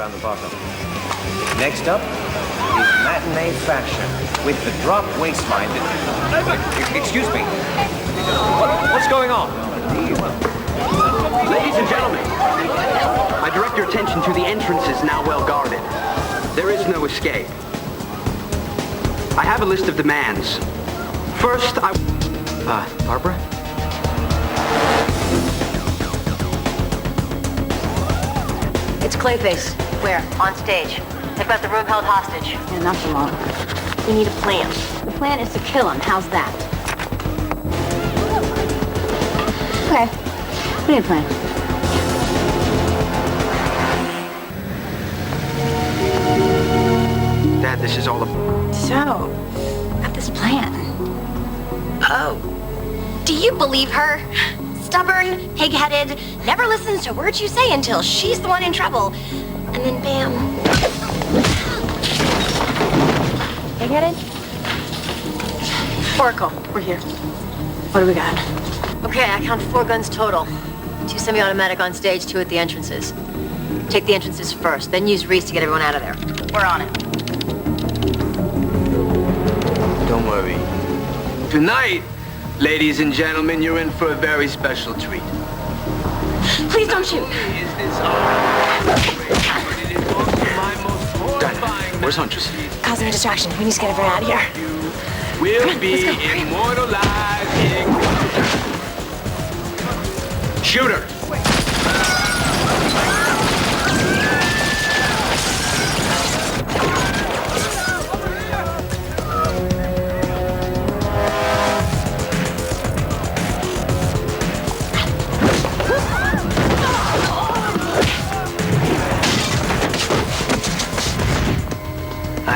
around the bottom. Next up is matinee fashion with the drop waistline. Excuse me. What's going on? Ladies and gentlemen, I direct your attention to the entrances now well guarded. There is no escape. I have a list of demands. First, Barbara? It's Clayface. Where? On stage. They've got the room held hostage. Yeah, not for long. We need a plan. The plan is to kill him. How's that? Okay. We need a plan. Dad, this is all a... So, got this plan. Oh. Do you believe her? Stubborn, pig-headed, never listens to words you say until she's the one in trouble. And then bam. Pig-headed? Oracle, we're here. What do we got? Okay, I count 4 guns total. 2 semi-automatic on stage, 2 at the entrances. Take the entrances first, then use Reese to get everyone out of there. We're on it. Don't worry. Tonight, ladies and gentlemen, you're in for a very special treat. Please don't shoot. Dad, where's Huntress? Causing a distraction. We need to get everyone out of here. We'll be immortalized. Shoot her!